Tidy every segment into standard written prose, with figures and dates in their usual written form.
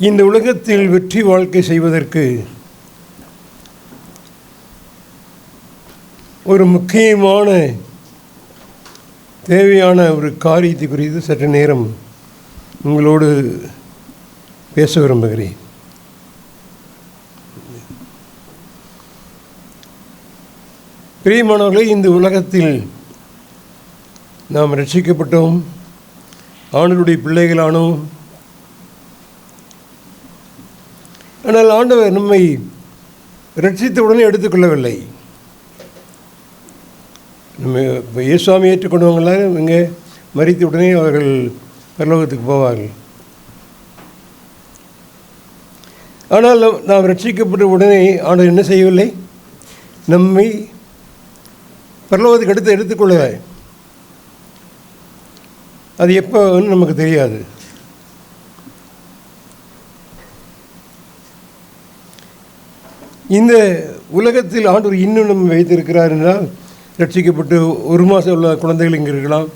இந்த உலகத்தில் வெற்றி வாழ்க்கை செய்வதற்கு ஒரு முக்கியமான தேவையான ஒரு காரியத்தை குறித்து சற்று நேரம் உங்களோடு பேச விரும்புகிறேன். பிரியமானவர்களே, இந்த உலகத்தில் நாம் ரட்சிக்கப்பட்டோம், ஆண்டவருடைய பிள்ளைகளானோம். ஆனால் ஆண்டவர் நம்மை ரட்சித்தவுடனே எடுத்துக்கொள்ளவில்லை. நம்ம இப்போ இயேசுவாமி ஏற்றுக்கொண்டவங்களாம் இங்கே மரித்த உடனே அவர்கள் பரலோகத்துக்கு போவார்கள். ஆனால் நாம் ரட்சிக்கப்பட்ட உடனே ஆண்டவர் என்ன செய்யவில்லை? நம்மை பரலோகத்துக்கு எடுத்துக்கொள்ளலை. அது எப்போன்னு நமக்கு தெரியாது. இந்த உலகத்தில் ஆண்டவர் இன்னும் நம்ம வைத்திருக்கிறார் என்றால், ரட்சிக்கப்பட்டு 1 மாதம் உள்ள குழந்தைகள் இங்கே இருக்கலாம்,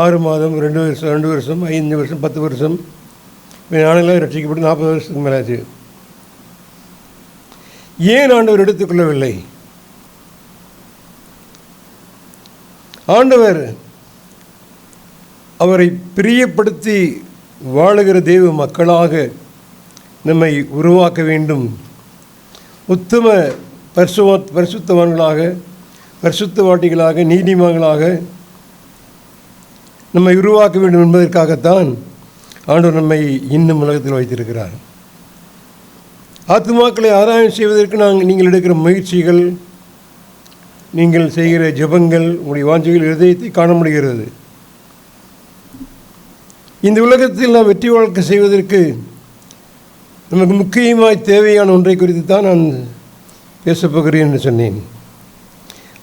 6 மாதம், 2 வருஷம், 5 வருஷம், 10 வருஷம். நானெல்லாம் ரட்சிக்கப்பட்டு 40 வருஷத்துக்கு மேலாச்சு. ஏன் ஆண்டவர் எடுத்துக்கொள்ளவில்லை? ஆண்டவர் அவரை பிரியப்படுத்தி வாழுகிற தெய்வ மக்களாக நம்மை உருவாக்க வேண்டும். உத்தம பரிசுத்தவான்களாக, பரிசுத்தவாட்டிகளாக, நீதிமான்களாக நம்மை உருவாக்க வேண்டும் என்பதற்காகத்தான் ஆண்டவர் நம்மை இன்னும் உலகத்தில் வைத்திருக்கிறார். ஆத்துமாக்களை ஆராய்ச்சி செய்வதற்கு நீங்கள் எடுக்கிற முயற்சிகள், நீங்கள் செய்கிற ஜெபங்கள், உங்களுடைய வாஞ்சைகள், இதயத்தை காண முடிகிறது. இந்த உலகத்தில் நாம் வெற்றி வாழ்க்கை செய்வதற்கு நமக்கு முக்கியமாய் தேவையான ஒன்றை குறித்து தான் நான் பேசப்போகிறேன் என்று சொன்னேன்.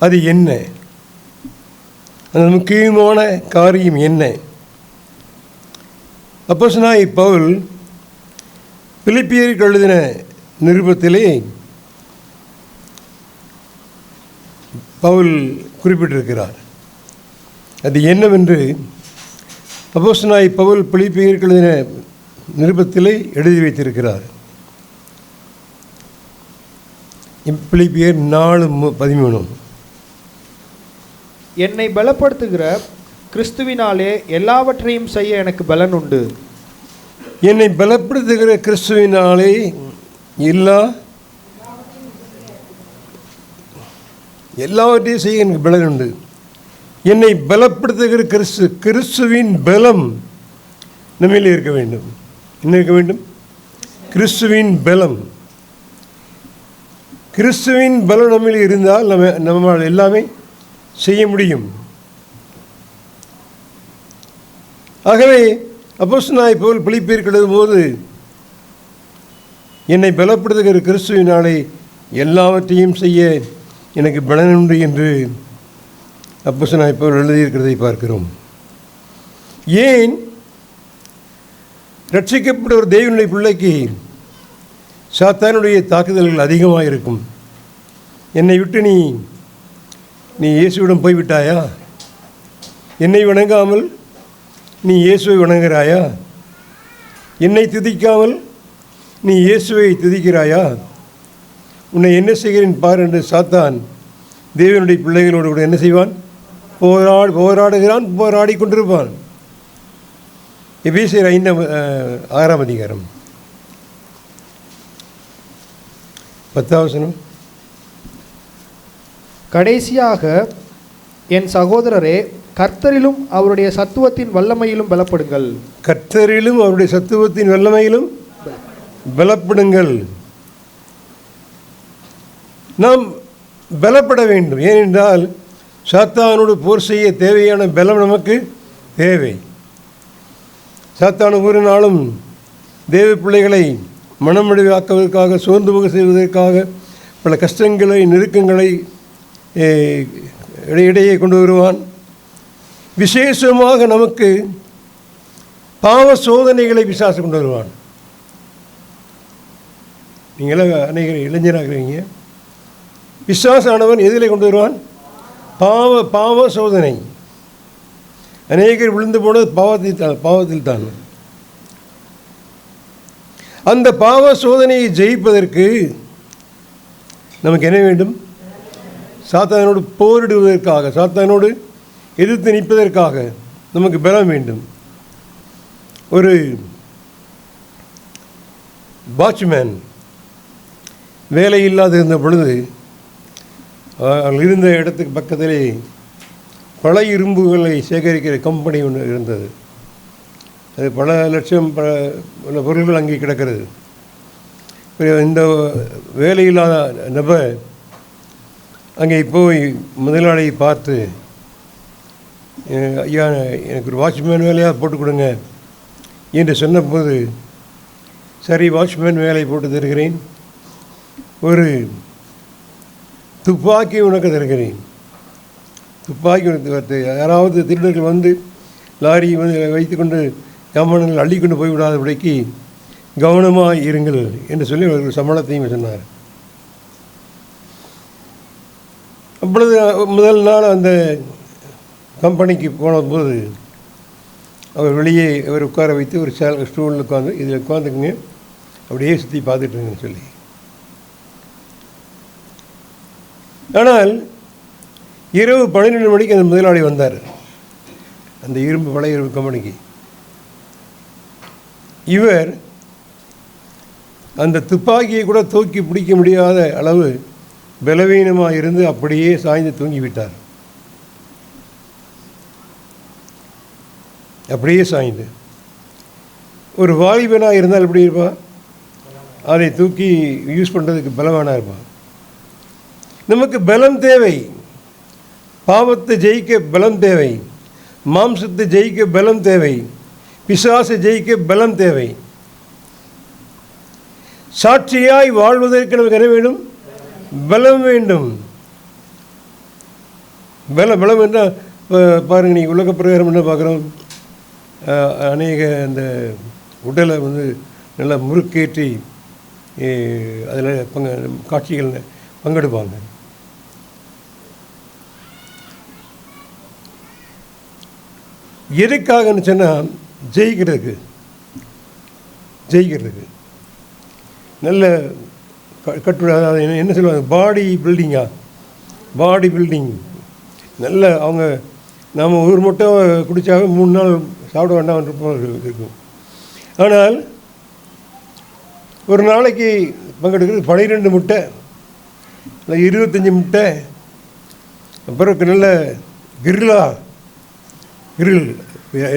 அது என்ன? அந்த முக்கியமான காரியம் என்ன? அப்போஸ்தலனாகிய பவுல் பிலிப்பியருக்கு எழுதின நிருபத்திலே பவுல் குறிப்பிட்டிருக்கிறார். அது என்னவென்று அப்போஸ்தலனாகிய பவுல் பிலிப்பியருக்கு எழுதின நிருபத்திலே எழுதி வைத்திருக்கிறார். பிலிப்பியர் 4:13. என்னை பலப்படுத்துகிற கிறிஸ்துவினாலே எல்லாவற்றையும் செய்ய எனக்கு பலன் உண்டு. என்னை பலப்படுத்துகிற கிறிஸ்துவினாலே எல்லாவற்றையும் செய்ய எனக்கு பலன் உண்டு. என்னை பலப்படுத்துகிற கிறிஸ்துவின் பலம் நம்மில் இருக்க வேண்டும். என்ன இருக்க வேண்டும்? கிறிஸ்துவின் பலம். கிறிஸ்துவின் பலம் நம்மில் இருந்தால் நம்மால் எல்லாமே செய்ய முடியும். ஆகவே அப்போஸ்தலனாகிய பவுல் பிலிப்பியருக்கு எழுதும்போது, என்னை பலப்படுத்துகிற கிறிஸ்துவினாலே எல்லாவற்றையும் செய்ய எனக்கு பலன் உண்டு என்று அப்போஸ்தலனாகிய பவுல் எழுதியிருக்கிறதை பார்க்கிறோம். ஏன் ரட்சிக்கப்பட்ட ஒரு தேவனுடைய பிள்ளைக்கு சாத்தானுடைய தாக்குதல்கள் அதிகமாக இருக்கும்? என்னை விட்டு நீ இயேசுவிடம் போய்விட்டாயா? என்னை வணங்காமல் நீ இயேசுவை வணங்குகிறாயா? என்னை துதிக்காமல் நீ இயேசுவை துதிக்கிறாயா? உன்னை என்ன செய்கிறேன் பார் என்று சாத்தான் தேவனுடைய பிள்ளைகளோடு கூட என்ன செய்வான்? போராடுகிறான், போராடி கொண்டிருப்பான். எபேசியர் 6ஆம் அதிகாரம் 10ஆம் வசனம். கடைசியாக என் சகோதரரே, கர்த்தரிலும் அவருடைய சத்துவத்தின் வல்லமையிலும் பலப்படுங்கள். கர்த்தரிலும் அவருடைய சத்துவத்தின் வல்லமையிலும் பலப்படுங்கள். நாம் பலப்பட வேண்டும். ஏனென்றால் சாத்தானோடு போர் செய்ய தேவையான பலம் நமக்கு தேவை. சாத்தான் ஒவ்வொரு நாளும் தேவ பிள்ளைகளை மனமடிவாக்குவதற்காக, சோர்ந்து போக செய்வதற்காக பல கஷ்டங்களை, நெருக்கங்களை இடையே கொண்டு வருவான். விசேஷமாக நமக்கு பாவ சோதனைகளை பிசாசு கொண்டு வருவான். நீங்களாம் அநேக இளைஞராகிறீங்க. பிசாசானவன் எதிலே கொண்டு வருவான்? பாவ சோதனை. அநேகர் விழுந்து போனது பாவத்தில் தான். அந்த பாவ சோதனையை ஜெயிப்பதற்கு நமக்கு என்ன வேண்டும்? சாத்தானோடு போரிடுவதற்காக, சாத்தானோடு எதிர்த்து நிற்பதற்காக நமக்கு பலம் வேண்டும். ஒரு வாட்ச்மேன் வேலை இல்லாது இருந்த பொழுது இருந்த இடத்துக்கு பக்கத்திலே பழைய இரும்புகளை சேகரிக்கிற கம்பெனி ஒன்று இருந்தது. அது பல லட்சம் பல பொருள்கள் அங்கே கிடக்கிறது. இந்த வேலையில்லாத நபர் அங்கே போய் முதலாளியை பார்த்து, ஐயா எனக்கு ஒரு வாட்ச்மேன் வேலையாக போட்டு கொடுங்க என்று சொன்னபோது, சரி வாட்ச்மேன் வேலை போட்டு தருகிறேன், ஒரு துப்பாக்கி உனக்கு தருகிறேன். துப்பாக்கி உனக்கு யாராவது திருடர்கள் வந்து லாரி வந்து வைத்துக்கொண்டு கம்பெனிகள் அள்ளிக்கொண்டு போய்விடாதபடிக்கு கவனமாக இருங்கள் என்று சொல்லி ஒரு சம்பளத்தையும் சொன்னார். அப்பொழுது முதல் நாள் அந்த கம்பெனிக்கு போனபோது அவர் வெளியே அவர் உட்கார வைத்து ஒரு ஸ்டூலில் உட்காந்து, இதில் உட்காந்துக்குங்க, அப்படியே சுற்றி பார்த்துட்டுருங்கன்னு சொல்லி. ஆனால் இரவு 12 மணிக்கு அந்த முதலாளி வந்தார் அந்த பழைய இரும்பு கம்பெனிக்கு. இவர் அந்த துப்பாக்கியை கூட தூக்கி பிடிக்க முடியாத அளவு பலவீனமாக இருந்து அப்படியே சாய்ந்து தூங்கிவிட்டார். அப்படியே சாய்ந்து. ஒரு வாலிபனாக இருந்தால் எப்படி இருப்பான்? அதை தூக்கி யூஸ் பண்ணுறதுக்கு பலவானாக இருப்பான். நமக்கு பலம் தேவை. பாவத்தை ஜெயிக்க பலம் தேவை, மாம்சத்தை ஜெயிக்க பலம் தேவை, பிசாசை ஜெயிக்க பலம் தேவை. சாட்சியாய் வாழ்வதற்கு நமக்கு என்ன வேண்டும்? பலம் வேண்டும். பலம் என்றால் பாருங்கள், நீங்கள் உலக பிரகாரம் என்ன பார்க்குறோம்? அநேக அந்த உடலை வந்து நல்லா முறுக்கேற்றி அதில் காட்சிகள் பங்கெடுப்பாங்க. எதுக்காகன்னு சொன்னால் ஜெயிக்கிறதுக்கு நல்ல கட்டுரை, அதாவது என்ன சொல்லுவாங்க, பாடி பில்டிங் நல்ல. அவங்க நாம் ஒரு முட்டை குடித்தாவே 3 நாள் சாப்பிட வேண்டாம் இருக்கும். ஆனால் ஒரு நாளைக்கு பங்கெடுக்கிறது 12 முட்டை, இல்லை 25 முட்டை, அப்புறம் நல்ல கிரில்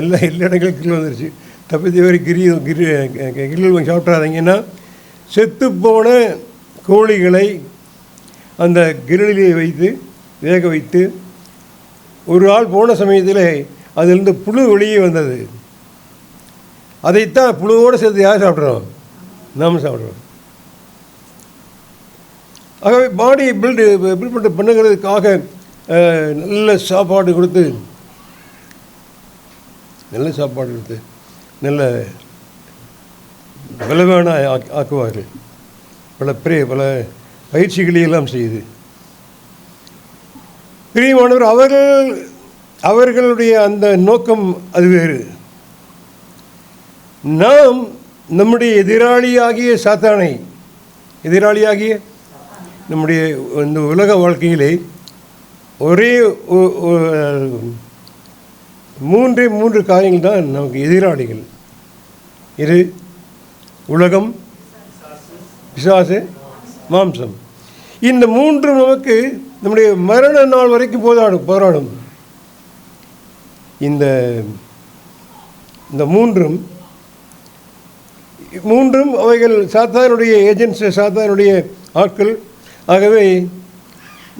எல்லா இடங்களும் கிரில் வந்துருச்சு. தப்பி வரை கிரில் வாங்கி சாப்பிட்றாதீங்கன்னா, செத்துப்போன கோழிகளை அந்த கிரிலே வைத்து வேக வைத்து ஒரு ஆள் போன சமயத்தில் அதிலிருந்து புழு வெளியே வந்தது. அதைத்தான் புழுவோடு சேர்த்து யார் சாப்பிட்றோம்? நாம் சாப்பிட்றோம். ஆகவே பாடியை பில்ட் பண்ணுங்கிறதுக்காக நல்ல சாப்பாடு கொடுத்து நல்ல பலவான ஆக்குவார்கள். பல பயிற்சிகளையெல்லாம் செய்து பிரியமானவர் அவர்களுடைய அந்த நோக்கம் அது வேறு. நாம் நம்முடைய எதிராளியாகிய சாத்தானை, எதிராளியாகிய நம்முடைய இந்த உலக வாழ்க்கையிலே ஒரே 3 காரியங்கள் தான் நமக்கு எதிராளிகள். இது உலகம், பிசாசு, மாம்சம். இந்த 3 நமக்கு நம்முடைய மரண நாள் வரைக்கும் போராடும். இந்த 3 அவைகள் சாத்தானுடைய ஏஜென்ட்ஸ், சாத்தானுடைய ஆட்கள். ஆகவே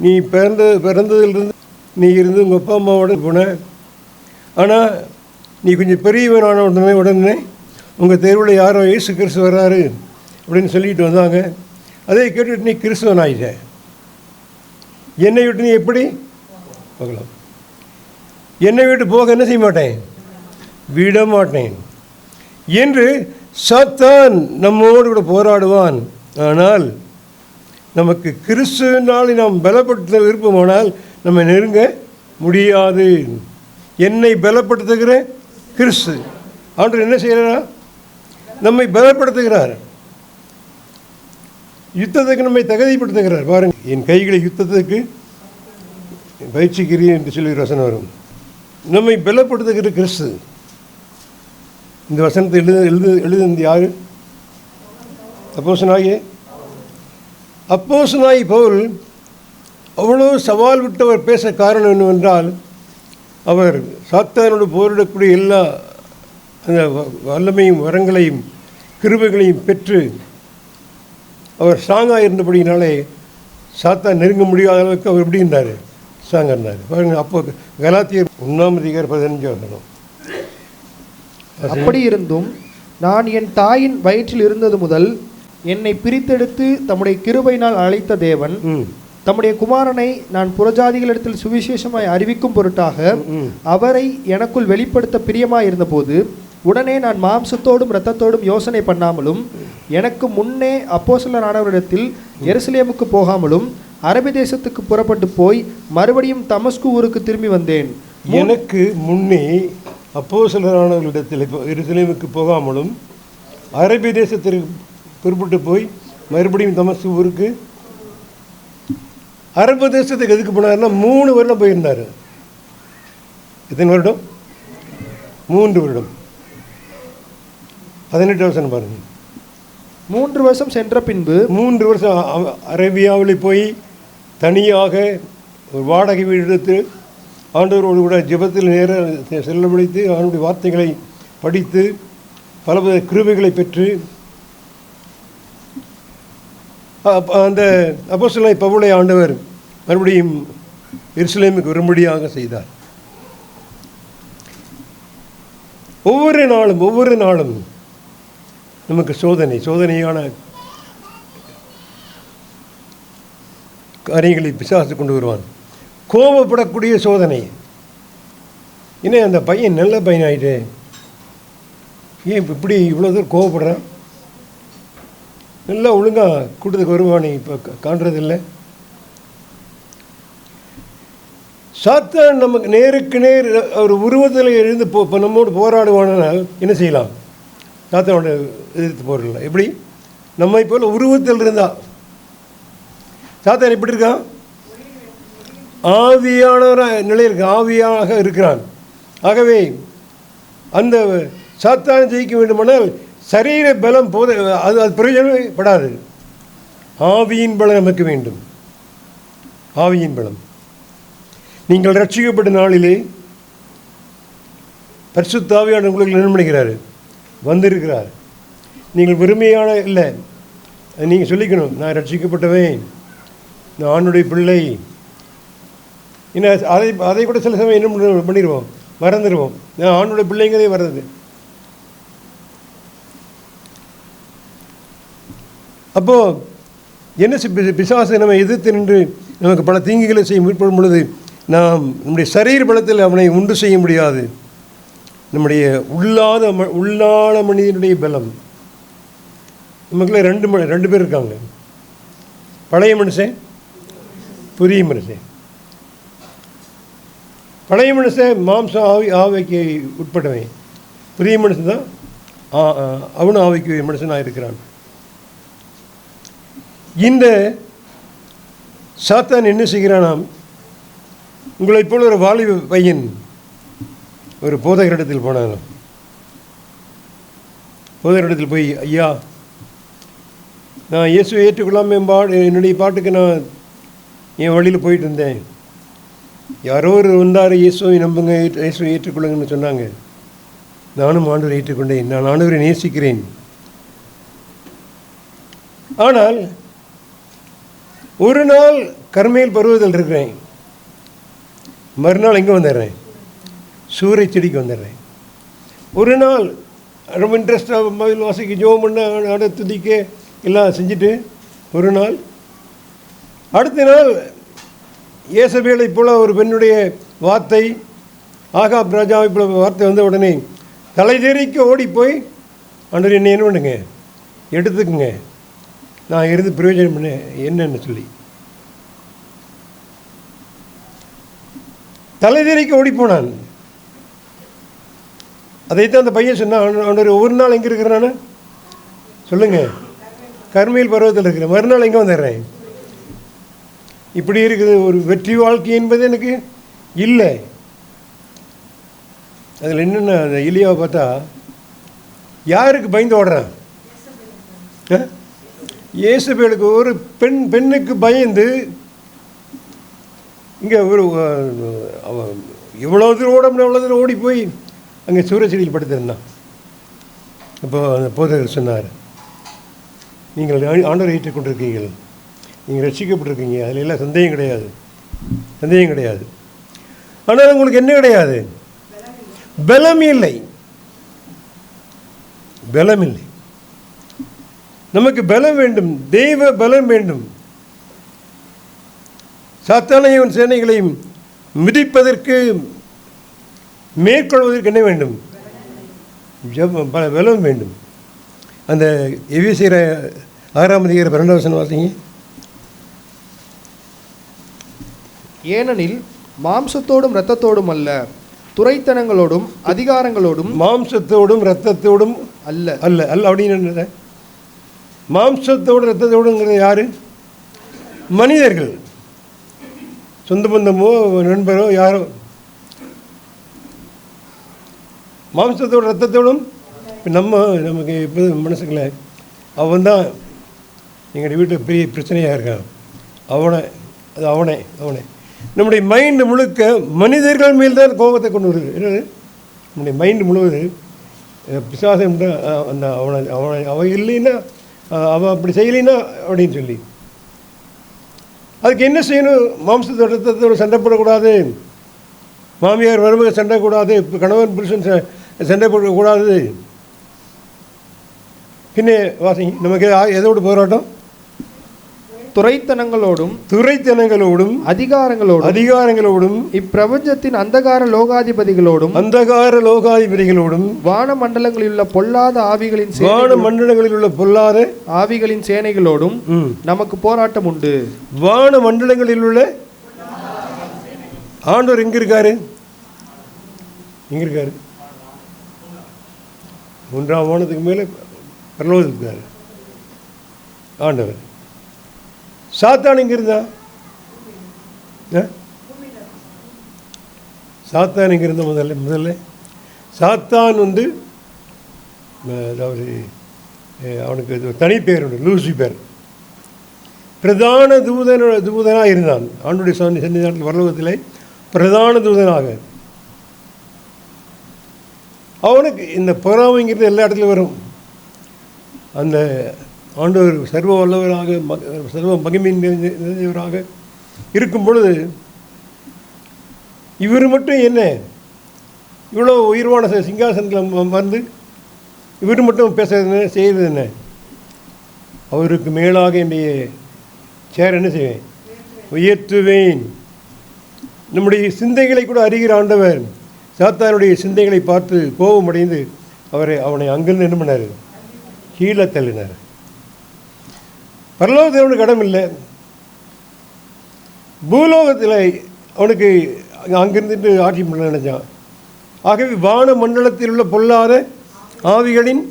நீ பிறந்ததிலிருந்து நீ இருந்து உங்கள் அப்பா அம்மாவோட போன, ஆனால் நீ கொஞ்சம் பெரியவனான உடனே உங்கள் தெருவில் யாரோ இயேசு கிறிஸ்து வர்றாரு அப்படின்னு சொல்லிட்டு வந்தாங்க. அதை கேட்டுட்டு நீ கிறிஸ்துவன் ஆகிட்ட. என்னை விட்டு நீ எப்படி போகலாம்? என்னை விட்டு போக என்ன செய்ய மாட்டேன், விட மாட்டேன் என்று சாத்தான் நம்மோடு கூட போராடுவான். ஆனால் நமக்கு கிறிஸ்துவினாலே நாம் பலப்படுத்த விருப்பமானால் நம்ம நெருங்க முடியாது. என்னை பலப்படுத்துகிற கிறிஸ்து ஆண்டவர் என்ன செய்கிறாரா? நம்மை பலப்படுத்துகிறார். யுத்தத்துக்கு நம்மை தகுதிப்படுத்துகிறார். பாருங்க, என் கைகளை யுத்தத்துக்கு பயிற்சிக்கிறேன் என்று சொல்லி ஒரு வசனம் வரும். நம்மை பலப்படுத்துகிற கிறிஸ்து. இந்த வசனத்தை எழுதுனது யாரு? அப்போஸ்தலனாகிய பவுல் அவ்வளோ சவால் விட்டவர் பேச காரணம் என்னவென்றால், அவர் சாத்தானோடு போரிடக்கூடிய எல்லா அந்த வல்லமையும் வரங்களையும் கிருபைகளையும் பெற்று அவர் ஸ்ட்ராங்காக இருந்தபடினாலே சாத்தான் நெருங்க முடியாத அளவுக்கு அவர் எப்படி இருந்தார்? ஸ்ட்ராங்காக இருந்தார். பாருங்கள், அப்போ கலாத்தியர் 1:15 அப்படி இருந்தும் நான் என் தாயின் வயிற்றில் இருந்தது முதல் என்னை பிரித்தெடுத்து தம்முடைய கிருபையினால் அழைத்த தேவன் தம்முடைய குமாரனை நான் புறஜாதிகளிடத்தில் சுவிசேஷமாய் அறிவிக்கும் பொருட்டாக அவரை எனக்குள் வெளிப்படுத்த பிரியமாய் இருந்தபோது உடனே நான் மாம்சத்தோடும் இரத்தத்தோடும் யோசனை பண்ணாமலும் எனக்கு முன்னே அப்போஸ்தலரானவரிடத்தில் எருசலேமுக்கு போகாமலும் அரபி தேசத்துக்கு புறப்பட்டு போய் மறுபடியும் தமஸ்கு ஊருக்கு திரும்பி வந்தேன். எனக்கு முன்னே அப்போஸ்தலரானவரிடத்தில் எருசலேமுக்கு போகாமலும் அரபி தேசத்திற்கு புறப்பட்டு போய் மறுபடியும் தமஸ்கு ஊருக்கு. அரபு தேசத்துக்கு எதுக்கு போனார்னா 3 வருடம் போயிருந்தார். எத்தனை வருடம்? 3 வருடம். 18 வருஷம் பாருங்க. 3 வருஷம் சென்ற பின்பு 3 வருஷம் அரேபியாவில் போய் தனியாக ஒரு வாடகை வீடு எடுத்து ஆண்டவரோடு கூட ஜெபத்தில் நேர செல்லமடித்து அவனுடைய வார்த்தைகளை படித்து பல கிருபைகளை பெற்று அந்த அப்போஸ்தலனாகிய பவுலை ஆண்டவர் மறுபடியும் எருசலேமுக்கு வரும்படியாக செய்தார். ஒவ்வொரு நாளும் நமக்கு சோதனையான காரியங்களை பிசாசு கொண்டு வருவான். கோபப்படக்கூடிய சோதனை. இன்னும் அந்த பையன் நல்ல பையன் ஆகிட்டு ஏன் இப்படி இவ்வளோ தூரம் கோவப்படுறான்? நல்லா ஒழுங்காக கூட்டத்துக்கு வருவானே இப்போ காண்றதில்லை. சாத்தான் நமக்கு நேருக்கு நேர் ஒரு உருவத்தில் இருந்து இப்போ நம்மோடு போராடுவானால் என்ன செய்யலாம்? சாத்தானோட எதிர்த்து போராடலாம். எப்படி? நம்மை போல் உருவத்தில் இருந்தால். சாத்தான் எப்படி இருக்கான்? ஆவியான நிலையில் ஆவியாக இருக்கிறான். ஆகவே அந்த சாத்தானை ஜெயிக்க வேண்டுமானால் சரீர பலம் அது பிரயோஜனமே படாது. ஆவியின் பலம் நமக்கு வேண்டும். ஆவியின் பலம். நீங்கள் ரட்சிக்கப்பட்ட நாளிலே பரிசுத்த ஆவியானவர் உங்களுக்கு என்ன பண்ணுகிறார்? வந்திருக்கிறார். நீங்கள் வெறுமையான இல்லை, நீங்கள் சொல்லிக்கணும், நான் ரட்சிக்கப்பட்டவன், நான் ஆண்டுடைய பிள்ளை. என்ன அதை கூட சில சமயம் என்ன பண்ணிடுவோம், மறந்துடுவோம். நான் ஆண்டுடைய பிள்ளைங்களே வர்றது. அப்போது என்ன பிசாசை நம்ம எதிர்த்து நின்று நமக்கு பல தீங்குகளை செய்ய முற்படும் பொழுது நாம் நம்முடைய சரீர பலத்தில் அவனை உண்டு செய்ய முடியாது. நம்முடைய உள்ளான மனிதனுடைய பலம். நமக்குள்ள ரெண்டு பேர் இருக்காங்க. பழைய மனுஷன், புதிய மனுஷன். பழைய மனுஷன் மாம்சம் ஆவிக்கு உட்பட்டவன். புதிய மனுஷன் தான் அவனும் ஆவிக்கு மனுஷனாக இருக்கிறான். இந்த சாத்தான் என்ன செய்கிறானாம்? உங்களைப் போல ஒரு வாலிப பையன் ஒரு போதகரிடத்தில் போனாலும், போதகரிடத்தில் போய், ஐயா, நான் இயேசுவை ஏற்றுக்கொள்ளாமல் என்னுடைய பாட்டுக்கு நான் என் வழியில் போயிட்டு இருந்தேன். யாரோ ஒரு வந்தார், இயேசுவை நம்புங்க, இயேசுவை ஏற்றுக்கொள்ளுங்கன்னு சொன்னாங்க. நானும் ஆண்டவரை ஏற்றுக்கொண்டேன். நான் ஆண்டவரை நேசிக்கிறேன். ஆனால் ஒரு நாள் கர்மேல் பருவத்தில் இருக்கிறேன், மறுநாள் எங்கே வந்துடுறேன்? சூறை செடிக்கு வந்துடுறேன். ஒரு நாள் ரொம்ப இன்ட்ரெஸ்டாக மயில் வாசிக்க, ஜோம் பண்ண, ஆட துதிக்க எல்லாம் செஞ்சுட்டு ஒரு நாள், அடுத்த நாள் ஏசபேலை போல் ஒரு பெண்ணுடைய வார்த்தை, ஆகாப் ராஜாவை போல வார்த்தை வந்த உடனே தலைதெறிக்க ஓடி போய், ஆண்டவர் என்ன பண்ணுங்க, எடுத்துக்குங்க, நான் இருந்து பிரயோஜனம் பண்ண என்னன்னு சொல்லி தலைதெறிக்க ஓடி போனான். அதைத்தான் அந்த பையன் சொன்னான், ஆண்டவர் ஒவ்வொரு நாள் எங்கே இருக்கிறான்னு சொல்லுங்க, கர்மேல் பருவத்தில் இருக்கிறேன், மறுநாள் எங்கே வந்துடுறேன். இப்படி இருக்குது ஒரு வெற்றி வாழ்க்கை என்பது எனக்கு இல்லை. அதில் என்னென்ன அந்த எலியாவை பார்த்தா யாருக்கு பயந்து ஓடுறான்? இயேசுபேலுக்கு. ஒரு பெண்ணுக்கு பயந்து இங்கே ஒரு இவ்வளோ தூரம் அவ்வளோ தூரம் ஓடி போய் அங்கே சூரியச்செடியில் படுத்திருந்தான். அப்போ அந்த போதகர் சொன்னார், நீங்கள் ஆண்டவரை ஏற்றுக்கொண்டிருக்கீங்கள், நீங்கள் ரட்சிக்கப்பட்டிருக்கீங்க, அதில் எல்லாம் சந்தேகம் கிடையாது. ஆனால் உங்களுக்கு என்ன கிடையாது? பலம் இல்லை. நமக்கு பலம் வேண்டும், தெய்வ பலம் வேண்டும். சாத்தானையும் சேனைகளையும் மிதிப்பதற்கு மேற்கொள்வதற்கு என்ன வேண்டும்? பலம் வேண்டும். அந்த எபிசியர் 6:2 வாசிங்க. ஏனெனில் மாம்சத்தோடும் இரத்தத்தோடும் அல்ல, துரைத்தனங்களோடும் அதிகாரங்களோடும். மாம்சத்தோடும் இரத்தத்தோடும் அல்ல அல்ல அல்ல அப்படின்னு மாம்சத்தோடு இரத்தத்தோடுங்கிறது யாரு? மனிதர்கள், சொந்த பந்தமோ நண்பரோ யாரோ. மாம்சத்தோடு இரத்தத்தோடும் நமக்கு இப்போ மனசுக்குள்ள அவன் தான் எங்களுடைய வீட்டில் பெரிய பிரச்சனையாக இருக்கான், அவனே நம்முடைய மைண்டு முழுக்க மனிதர்கள் மேல் தான் கோபத்தை கொண்டு வருது. என்னது? நம்முடைய மைண்டு முழுவது பிசாசம் அந்த அவன் இல்லைன்னா, அவன் அப்படி செய்யலைன்னா அப்படின்னு சொல்லி அதுக்கு என்ன செய்யணும்? மாம்சத்தோட ரத்தத்தோடு சண்டை போடக்கூடாது, மாமியார் மருமக சண்டை கூடாது, இப்போ கணவன் புருஷன் சண்டை போடக்கூடாது. பின்னே வாசிங்க, நமக்கு எதோடு போராட்டம்? துரைத்தனங்களோடும் அதிகாரங்களோடும் இப்பிரபஞ்சத்தின் அந்தகார லோகாதிபதிகளோடும் வான மண்டலங்களில் உள்ள பொல்லாத ஆவிகளின் சேனைகளோடும் நமக்கு போராட்டம் உண்டு. வான மண்டலங்களில் உள்ள ஆண்டவர் எங்க இருக்காரு? 3ஆம் வானத்துக்கு மேலே பரலோகத்தில் இருக்காரு ஆண்டவர். சாத்தான் எங்க இருந்தா? சாத்தான் எங்க இருந்த? முதல்ல சாத்தான் அதாவது அவனுக்கு தனி பேர் உண்டு, லூசிபர். பிரதான தூதனாக இருந்தான் ஆண்டுடைய சன்னிதானத்தில், பரலோகத்திலே பிரதான தூதனாக. அவனுக்கு இந்த பொறாமைங்கிறது எல்லா இடத்துலையும் வரும். அந்த ஆண்டவர் சர்வ வல்லவராக சர்வ மகிமையின் நிறைந்தவராக இருக்கும் பொழுது இவர் மட்டும் என்ன இவ்வளோ உயர்வான சிங்காசனத்தில் வந்து இவர் மட்டும் பேசுறது என்ன, செய்கிறது என்ன? அவருக்கு மேலாக என்னுடைய சேர் என்ன செய்வேன்? உயர்த்துவேன். நம்முடைய சிந்தைகளை கூட அறிகிற ஆண்டவர் சாத்தானுடைய சிந்தைகளை பார்த்து கோபமடைந்து அவனை அங்கிருந்து என்ன பண்ணார்? கீழே தள்ளினார். பரலோகத்தில் அவனுக்கு இடம் இல்லை. பூலோகத்தில் அவனுக்கு அங்கிருந்துட்டு ஆட்சி பண்ண நினைச்சான். ஆகவே வான மண்டலத்தில் உள்ள பொல்லாத ஆவிகளின்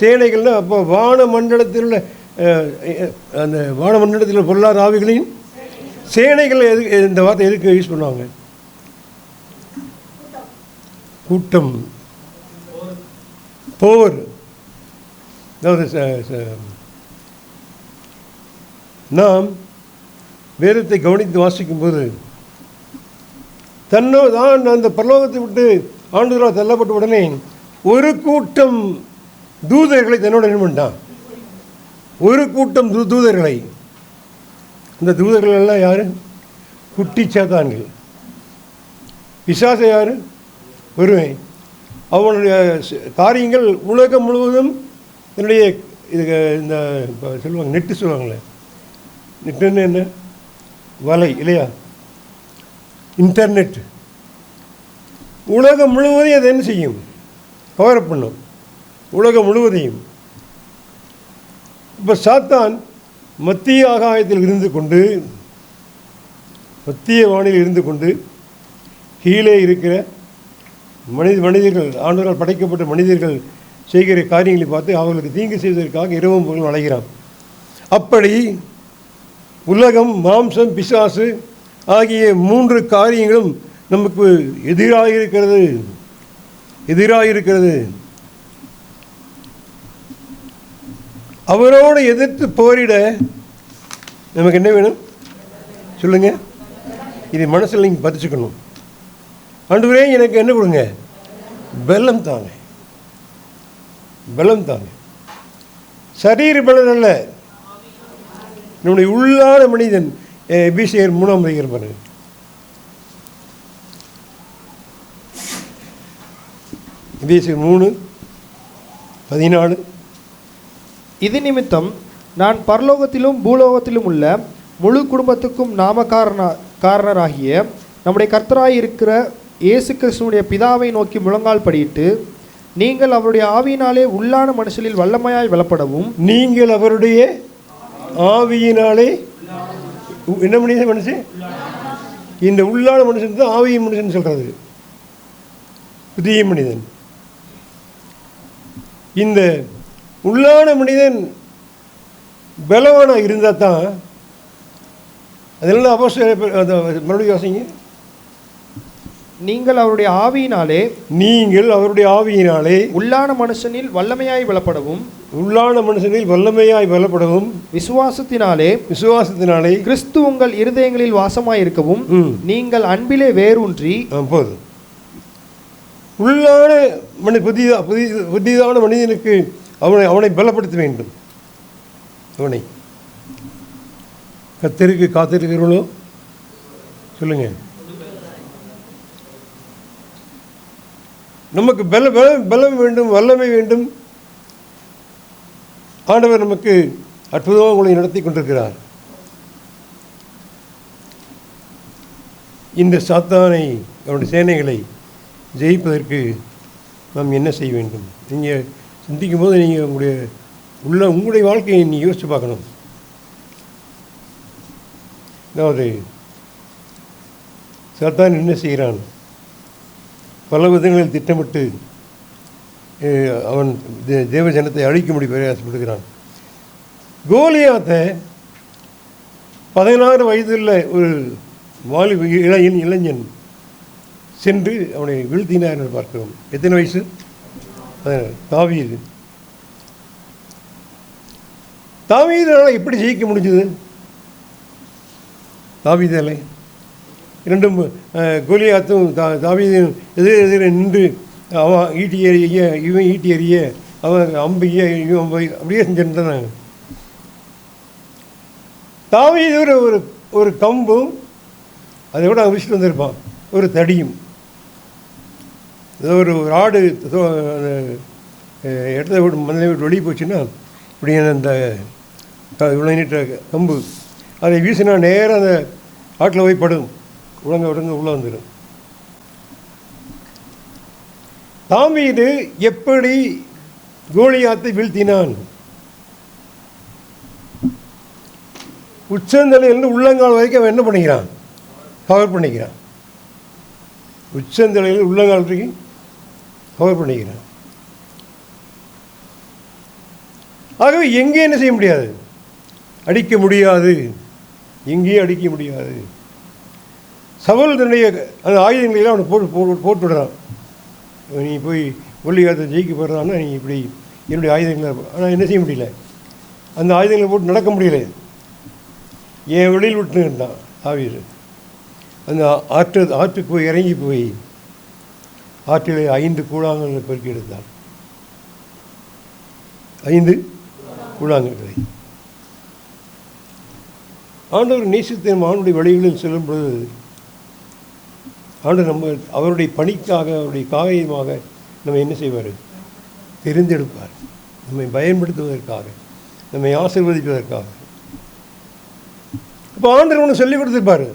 சேனைகள்னா, அப்போ வான மண்டலத்தில் உள்ள அந்த வான மண்டலத்தில் உள்ள பொல்லாத ஆவிகளின் சேனைகள் இந்த வார்த்தை எதுக்கு யூஸ் பண்ணுவாங்க? கூட்டம், போர். நாம் வேதத்தை கவனித்து வாசிக்கும்போது தான் அந்த பரலோகத்தை விட்டு ஆண்டவரால் தள்ளப்பட்ட உடனே ஒரு கூட்டம் தூதர்களை தன்னோட என்ன பண்ணிட்டான்? ஒரு கூட்டம் தூதர்களை. இந்த தூதர்கள் எல்லாம் யாரு? குட்டி சாத்தான்கள். பிசாச யாரு? வருவேன். அவனுடைய காரியங்கள் உலகம் முழுவதும் என்னுடைய இதுக்கு இந்த சொல்லுவாங்க நெட்டு சொல்லுவாங்களே, நெட்டுன்னு என்ன? வலை இல்லையா? இன்டர்நெட். உலகம் முழுவதையும் அதை என்ன செய்யும்? கவர் பண்ணும் உலகம் முழுவதையும். இப்போ சாத்தான் மத்திய ஆகாயத்தில் இருந்து கொண்டு, மத்திய வானில் இருந்து கொண்டு கீழே இருக்கிற மனிதர்கள், ஆண்டவரால் படைக்கப்பட்ட மனிதர்கள் செய்கிற காரியங்களை பார்த்து அவர்களுக்கு தீங்கு செய்வதற்காக இரவும் பகலும் அலைகிறான். அப்படி உலகம், மாம்சம், பிசாசு ஆகிய 3 காரியங்களும் நமக்கு எதிராயிருக்கிறது. அவரோடு எதிர்த்து போரிட நமக்கு என்ன வேணும் சொல்லுங்க. இது மனசில் நீங்கள் பதிச்சுக்கணும். ஆண்டவரே எனக்கு என்ன கொடுங்க? பலம் தாங்க. சரீர பலன் அல்ல, நம்முடைய உள்ளான மனிதன். எபேசியர் 3ஆம் அதிகாரம் பாருங்க. எபேசியர் 3:14. இது நிமித்தம் நான் பரலோகத்திலும் பூலோகத்திலும் உள்ள முழு குடும்பத்துக்கும் நாமக்காரராகிய நம்முடைய கர்த்தராயிருக்கிற இயேசு கிறிஸ்துவுடைய பிதாவை நோக்கி முழங்கால் படியிட்டு, நீங்கள் அவருடைய ஆவியினாலே உள்ளான மனுஷனில் வல்லமையாய் பலப்படவும். நீங்கள் அவருடைய ஆவியினாலே என்ன மனுஷன்? இந்த உள்ளான மனுஷன் தான் ஆவியின் மனுஷன் சொல்றது, புதிய மனிதன். இந்த உள்ளான மனிதன் பலவானா இருந்தால் தான், அதெல்லாம் மறுபடியும் யோசிங்க. நீங்கள் அவருடைய ஆவியினாலே உள்ளான மனுஷனில் வல்லமையாய் பலப்படவும் விசுவாசத்தினாலே கிறிஸ்து உங்கள் இருதயங்களில் வாசமாய் இருக்கவும் நீங்கள் அன்பிலே வேரூன்றி. போதும். உள்ளான புதிதான மனிதனுக்கு அவனை பலப்படுத்த வேண்டும். அவனை கர்த்தருக்கு காத்திருக்கிறவர்களோ சொல்லுங்க. நமக்கு பலம் வேண்டும், வல்லமை வேண்டும். ஆண்டவர் நமக்கு அற்புதமாக உங்களை நடத்தி கொண்டிருக்கிறார். இந்த சாத்தானை, அவருடைய சேனைகளை ஜெயிப்பதற்கு நாம் என்ன செய்ய வேண்டும்? நீங்கள் சிந்திக்கும் போது நீங்கள் உங்களுடைய வாழ்க்கையை நீங்கள் யோசித்து பார்க்கணும். அதாவது சாத்தான் என்ன செய்கிறான்? பல விதங்களில் திட்டமிட்டு அவன் தேவ ஜனத்தை அழிக்கும்படி பிரயாசப்படுகிறான். கோலியாத்தை 16 வயதுள்ள ஒரு இளைஞன் சென்று அவனை வீழ்த்தினார் என்று பார்க்கிறோம். எத்தனை வயசு? தாவீதால் எப்படி ஜெயிக்க முடிஞ்சது? தாவீதாலை இரண்டும் கோலியாத்தும் தாவீதும் எதிர நின்று அவன் ஈட்டி எறிய, இவன் ஈட்டி எறிய, அவன் அம்பைய, இவன் அம்பை, அப்படியே செஞ்சுட்டாங்க. தாவீது ஒரு கம்பும் அதை விட அவிச்சிட்டு வந்திருப்பான், ஒரு தடியும். ஏதோ ஒரு ஆடு இடத்த விட்டு மண்ணை விட்டு வெளியே போச்சுன்னா இப்படி அந்த இவ்வளோ நீட்ட கம்பு அதை வீசினா நேராக அந்த ஆட்டில் போய் படும், உடங்க உள்ளே வந்துடும். தாவீது எப்படி கோலியாத்தை வீழ்த்தினான்? உச்சந்தலையிலிருந்து உள்ளங்கால் வரைக்கும் அவன் என்ன பண்ணிக்கிறான்? கவர் பண்ணிக்கிறான். உச்சந்தலையில் உள்ளங்கால் வரைக்கும் கவர் பண்ணிக்கிறான். ஆகவே எங்கே என்ன செய்ய முடியாது? அடிக்க முடியாது, எங்கேயும் அடிக்க முடியாது. சவுல் தன்னுடைய அந்த ஆயுதங்களெல்லாம் அவனை போட்டு விடுறான். நீ போய் கோலியாத்தை ஜெயிக்க போடுறான்னா நீ இப்படி என்னுடைய ஆயுதங்களை, ஆனால் என்ன செய்ய முடியல, அந்த ஆயுதங்களை போட்டு நடக்க முடியல. என் வெளியில் விட்டுருந்தான் தாவீது. அந்த ஆற்றுக்கு போய் இறங்கி போய் ஆற்றிலே 5 கூழாங்கல்களை பெருக்கி எடுத்தான். 5 கூழாங்கல்களை. ஆண்டவர் நேசித்த ஆண்டுடைய வழிகளில் செல்லும் பொழுது ஆண்டு அவருடைய பணிக்காக, அவருடைய காரியமாக நம்ம என்ன செய்வார்? தெரிந்தெடுப்பார். நம்மை பயன்படுத்துவதற்காக, நம்மை ஆசீர்வதிப்பதற்காக. இப்போ ஆண்டவர் ஒன்று சொல்லிக் கொடுத்துருப்பார்.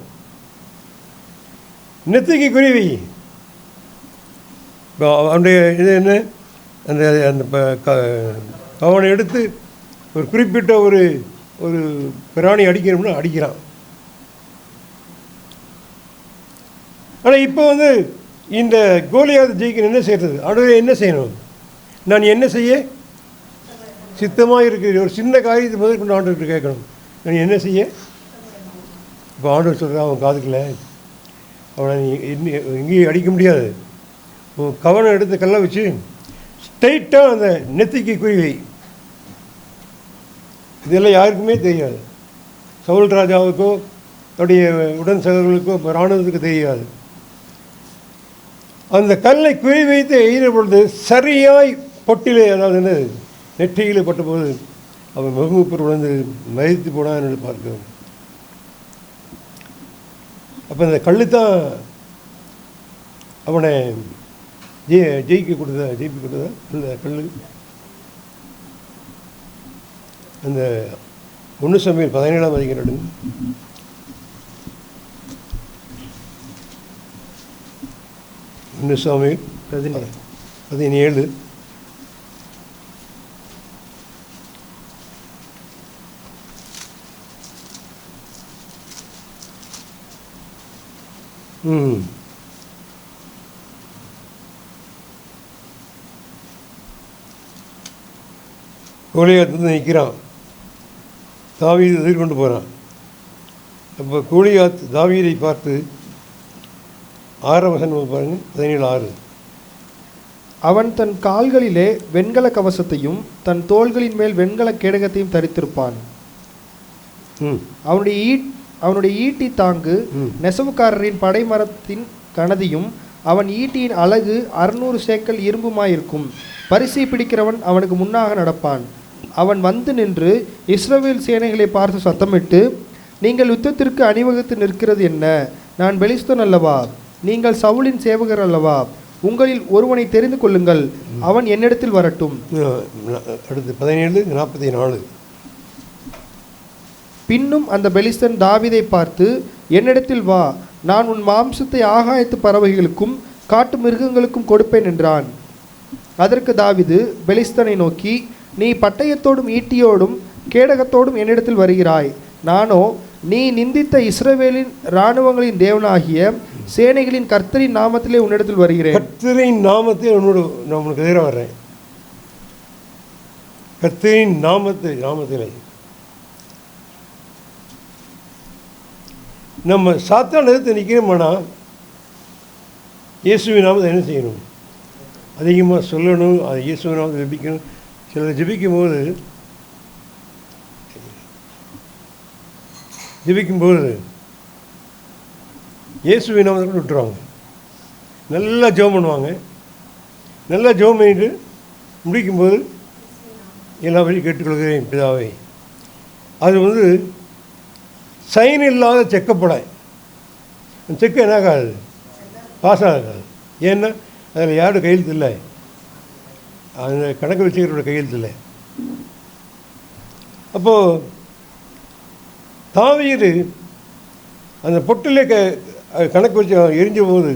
நெத்திக்கு குருவி, இப்போ அவனுடைய இது என்ன, அந்த அந்த அவனை எடுத்து ஒரு குறிப்பிட்ட ஒரு பிராணி அடிக்கணும்னா அடிக்கிறான். ஆனால் இப்போ இந்த கோலியாத்தை ஜெயிக்கணும் என்ன செய்கிறது? ஆண்டவரே என்ன செய்யணும்? நான் என்ன செய்ய சித்தமாக இருக்கிற ஒரு சின்ன காரியத்தை முதல் கொண்டு ஆண்டவர்கிட்ட கேட்கணும். நீ என்ன செய்ய? இப்போ ஆண்டவர் சொல்கிறா, அவன் காதுக்கல, அவனை நீ எங்கேயும் அடிக்க முடியாது. கவனம் எடுத்து கல்லை வச்சு ஸ்ட்ரைட்டாக அந்த நெத்திக்கு குறிவை. இதெல்லாம் யாருக்குமே தெரியாது. சவுல் ராஜாவுக்கோ அவருடைய உடன் சகர்களுக்கோ இராணுவத்துக்கு தெரியாது. அந்த கல்லை குறி வைத்து எய்த பொழுது சரியாய் பொட்டிலே, அதாவது நெற்றியிலே பட்டபோது அவன் முகமுப்பர் உணர்ந்து மதித்து போனான் என்று பார்க்கிறோம். அப்போ இந்த கல்லு தான் அவனை ஜெயிப்பு கொடுத்ததா அந்த கல். அந்த 1 சமூவேல் 17ஆம் அதிகாரம் 1 சமூவேல் 17. கோலியாத் வந்து நிற்கிறான், தாவீது எதிர்கொண்டு போகிறான். அப்போ கோலியாத் தாவீதை பார்த்து 6ஆம் வசனம் பாருங்கள், 17:6. அவன் தன் கால்களிலே வெண்கல கவசத்தையும் தன் தோள்களின் மேல் வெண்கல கேடகத்தையும் தரித்திருப்பான். அவனுடைய ஈட்டி தாங்கு நெசவுக்காரரின் படைமரத்தின் கனதியும் அவன் ஈட்டியின் அழகு 600 சேக்கல் இரும்புமாயிருக்கும். பரிசை பிடிக்கிறவன் அவனுக்கு முன்னாக நடப்பான். அவன் வந்து நின்று இஸ்ரவேல் சேனைகளை பார்த்து சத்தமிட்டு, நீங்கள் யுத்தத்திற்கு அணிவகுத்து நிற்கிறது என்ன? நான் பெலிஸ்தன் அல்லவா? நீங்கள் சவுலின் சேவகர் அல்லவா? உங்களில் ஒருவனை தெரிந்து கொள்ளுங்கள், அவன் என்னிடத்தில் வரட்டும். அடுத்து 17:44. பின்னும் அந்த பெலிஸ்தன் தாவீதை பார்த்து, என்னிடத்தில் வா, நான் உன் மாம்சத்தை ஆகாயத்து பறவைகளுக்கும் காட்டு மிருகங்களுக்கும் கொடுப்பேன் என்றான். அதற்கு தாவீது பெலிஸ்தனை நோக்கி, நீ பட்டயத்தோடும் ஈட்டியோடும் கேடகத்தோடும் என்னிடத்தில் வருகிறாய், நானோ நீ நிந்தித்த இஸ்ரவேலின் இராணுவங்களின் தேவனாகிய சேனைகளின் கர்த்தரின் நாமத்திலே உன்னிடத்தில் வருகிறேன். கர்த்தரின் நாமத்தில் நான் உனக்கு எதிராக வர்றேன். கர்த்தரின் நாமத்திலே நம்ம சாத்தான் எதிர்த்து நிற்கிறோம்னா இயேசுவின் நாமத்தை என்ன செய்யணும்? அதிகமாக சொல்லணும். அது இயேசுவின் நாமத்தை ஜெபிக்கணும். சிலர் ஜெபிக்கும்போது இயேசுவின் நாமத்தை கூட விட்டுருவாங்க. நல்லா ஜெபம் பண்ணுவாங்க. நல்லா ஜெபம் பண்ணிட்டு முடிக்கும்போது எல்லா வழி கேட்டுக்கொள்கிறேன் பிதாவை. அது சைன் இல்லாத செக்கப்படாய். அந்த செக்கு என்ன ஆகாது, பாஸ் ஆகாது. ஏன்னா அதில் யாரோட கையெழுத்து இல்லை, அந்த கணக்கு வச்சுக்கிறோட கையெழுத்து இல்லை. அப்போது தாவீது அந்த பொட்டிலே கணக்கு வச்சு எரிஞ்ச போது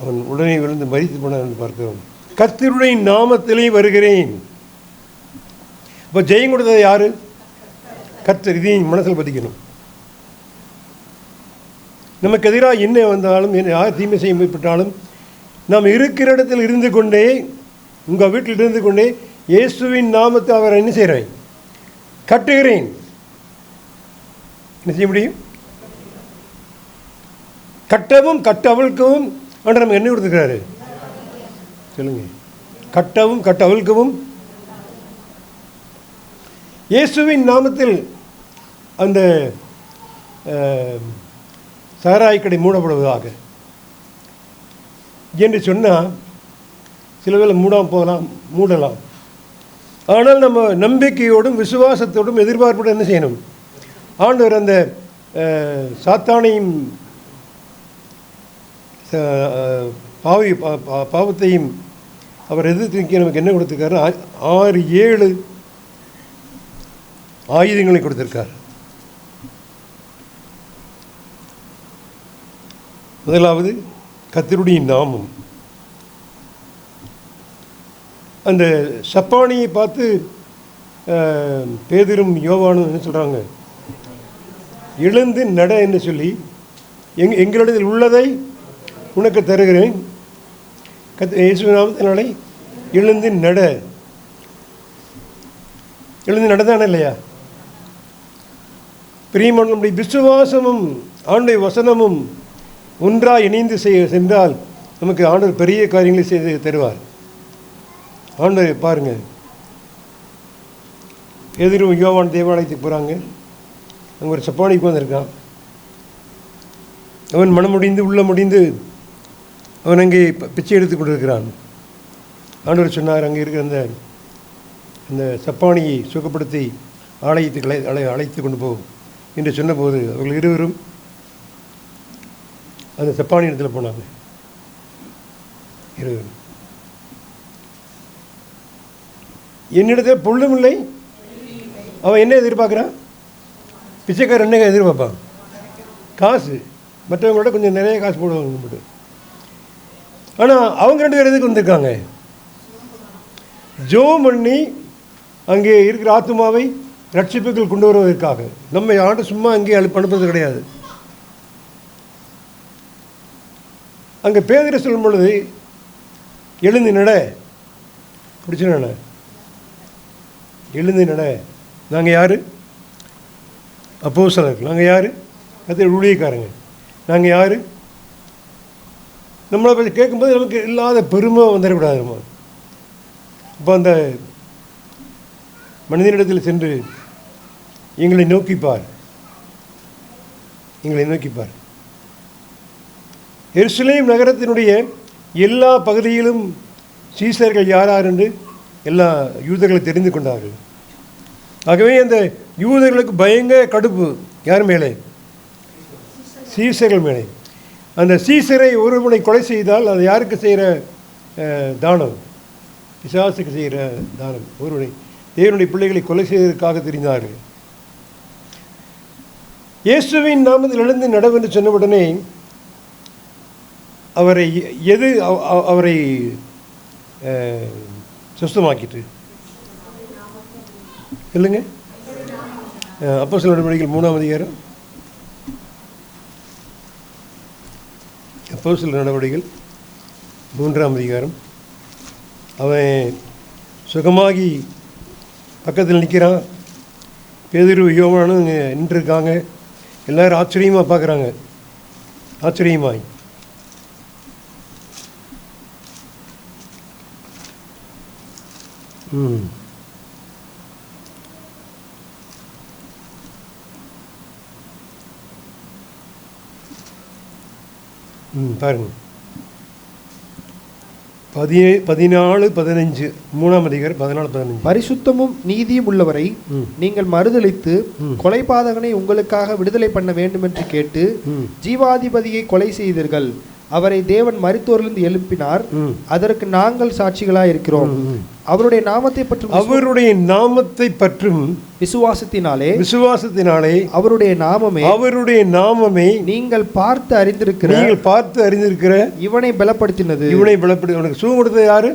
அவன் உடனே விழுந்து மரித்து போனான் பார்க்கிறோம். கர்த்தருடைய நாமத்திலே வருகிறேன். இப்போ ஜெயம் கொடுத்தது யாரு? கர்த்தர். இதையும் மனசில் பதிக்கணும். நமக்கு எதிராக என்ன வந்தாலும், யார் தீமை செய்ய முற்பட்டாலும், நாம் இருக்கிற இடத்தில் இருந்து கொண்டே, உங்கள் வீட்டில் இருந்து கொண்டே இயேசுவின் நாமத்தை அவரை என்ன செய்கிறேன்? கட்டுகிறேன். என்ன செய்ய முடியும்? கட்டவும் கட்டவிழ்க்கவும் என்று நம்ம என்ன கொடுத்துருக்கிறாரு சொல்லுங்க. கட்டவும் கட்டவிழ்க்கவும் இயேசுவின் நாமத்தில் அந்த சாராய் கடை மூடப்படுவதாக என்று சொன்னால் சில வேளை மூடாமல் போகலாம், மூடலாம். ஆனால் நம்ம நம்பிக்கையோடும் விசுவாசத்தோடும் எதிர்பார்ப்போடு என்ன செய்யணும்? ஆண்டவர் அந்த சாத்தானையும் பாவத்தையும் அவர் எதிர்த்து நமக்கு என்ன கொடுத்துருக்காரு? 6-7 ஆயுதங்களை கொடுத்திருக்கார். முதலாவது கர்த்தருடைய நாமம். அந்த சப்பானியை பார்த்து பேதுரும் யோவானும் என்ன சொல்கிறாங்க? எழுந்து நட என்று சொல்லி எங்களிடத்தில் உள்ளதை உனக்கு தருகிறேன். இயேசு நாமத்தினாலே எழுந்து நட. எழுந்து நடதானே இல்லையா? பிரியமான நம்முடைய விசுவாசமும் ஆண்டுடைய வசனமும் ஒன்றாக இணைந்து சென்றால் நமக்கு ஆண்டவர் பெரிய காரியங்களை செய்து தருவார். ஆண்டவர் பாருங்கள், எதிரும் யோவான் தேவாலயத்துக்கு போகிறாங்க. அங்கே ஒரு சப்பானிக்கு வந்திருக்கான். அவன் மனம் முடிந்து உள்ள முடிந்து அவன் அங்கே பிச்சை எடுத்து கொண்டிருக்கிறான். ஆண்டவர் சொன்னார், அங்கே இருக்கிற அந்த சப்பானியை சுகப்படுத்தி ஆலயத்துக்கு அழைத்து கொண்டு போகும் என்று சொன்னபோது அவர்கள் இருவரும் அந்த சப்பானி இடத்துல போனாங்க. இருவரும் என்னிடத்தில் பொருளும் இல்லை. அவன் என்ன எதிர்பார்க்குறான்? பிச்சைக்காரன் என்ன எதிர்பார்ப்பான்? காசு. மற்றவங்களோட கொஞ்சம் நிறைய காசு போடுவாங்க மட்டும். ஆனால் அவங்க 2 பேர் எதுக்கு வந்திருக்காங்க? ஜோம் பண்ணி அங்கே இருக்கிற ஆத்மாவை ரட்சிப்புகள் கொண்டு வருவதற்காக. நம்ம யாரும் சும்மா அங்கே அனுப்புறது கிடையாது. அங்கே பேதுரு சொல்லும் பொழுது எழுந்து நட, பிடிச்சுன எழுந்து நட. நாங்கள் யார்? அப்போஸ்தலர்கள். நாங்கள் யார்? அது ஊழியக்காரங்க. நாங்கள் யார்? நம்மளை பற்றி கேட்கும்போது நமக்கு இல்லாத பெருமை வந்துடக்கூடாதுமா. அப்போ அந்த மனிதனிடத்தில் சென்று எங்களை நோக்கிப்பார், எங்களை நோக்கிப்பார். எருசலேம் நகரத்தினுடைய எல்லா பகுதியிலும் சீசர்கள் யார் என்று எல்லா யூதர்களை தெரிந்து கொண்டார்கள். ஆகவே அந்த யூதர்களுக்கு பயங்கர கடுப்பு. யார் மேலே? சீசர்கள் மேலே. அந்த சீசரை ஒருவனை கொலை செய்தால் அது யாருக்கு செய்கிற தானம்? பிசாசுக்கு செய்கிற தானம். ஒருவனை தேவனுடைய பிள்ளைகளை கொலை செய்வதற்காக தெரிந்தார்கள். இயேசுவின் நாமத்தில் எழுந்து நடவென்று சொன்னவுடனே அவரை அவரை சுத்தமாக்கிட்டு இல்லைங்க. அப்போஸ்தலர் நடவடிக்கைகள் 3ஆம் அதிகாரம். அப்போஸ்தலர் நடவடிக்கைகள் 3ஆம் அதிகாரம். அவன் சுகமாகி பக்கத்தில் நிற்கிறான். பேதுரு யோவானும் இங்கே நின்றுருக்காங்க. எல்லோரும் ஆச்சரியமாக பார்க்குறாங்க. ஆச்சரியமாய் பாருங்க. 14:15 3ஆம் அதிகாரம் 14:15. பரிசுத்தமும் நீதியும் உள்ளவரை நீங்கள் மறுதலித்து கொலைபாதகனை உங்களுக்காக விடுதலை பண்ண வேண்டும் என்று கேட்டு ஜீவாதிபதியை கொலை செய்தீர்கள். அவரை தேவன் மரித்தோரிலிருந்து எழுப்பினார். அதற்கு நாங்கள் சாட்சிகளாய் இருக்கிறோம். அவருடைய நாமத்தை பற்றும் விசுவாசத்தினாலே அவருடைய நாமமே நீங்கள் பார்த்து அறிந்திருக்கிற இவனை பலப்படுத்தினது. உனக்கு சுகம் கொடுத்தது யாரு?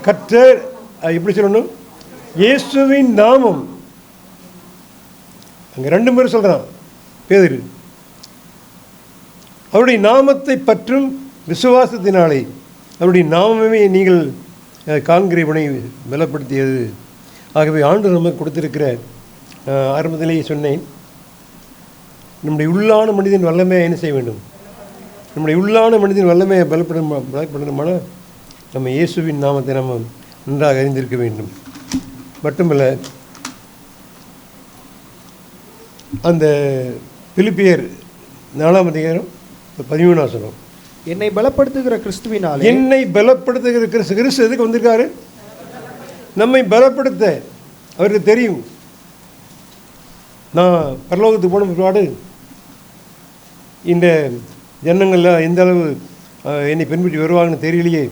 கர்த்தர். எப்படி சொல்லணும்? இயேசுவின் நாமம். அங்க 2 பேர் சொல்றான் பேதுரு. அவருடைய நாமத்தை பற்றும் விசுவாசத்தினாலே அவருடைய நாமமே நீங்கள் காண்கிறவனை பலப்படுத்தியது. ஆகவே ஆண்டு நமக்கு கொடுத்திருக்கிற ஆரம்பத்திலேயே சொன்னேன், நம்முடைய உள்ளான மனிதன் வல்லமையாக என்ன செய்ய வேண்டும்? நம்முடைய உள்ளான மனிதன் வல்லமையை பலப்படணுமான நம்ம இயேசுவின் நாமத்தை நம்ம நன்றாக அறிந்திருக்க வேண்டும். மட்டுமல்ல, அந்த பிலிப்பியர் 4ஆம் அதிகாரம் 13ஆம் வசனம். என்னை பலப்படுத்துகிற கிறிஸ்துவினாலே. என்னை பலப்படுத்துகிற கிறிஸ்து எதுக்கு வந்திருக்காரு? நம்மை பலப்படுத்த. அவருக்கு தெரியும், நான் பரலோகத்துக்கு போன பிற்பாடு இந்த ஜனங்கள்லாம் எந்த அளவு என்னை பின்பற்றி வருவாங்கன்னு தெரியலையே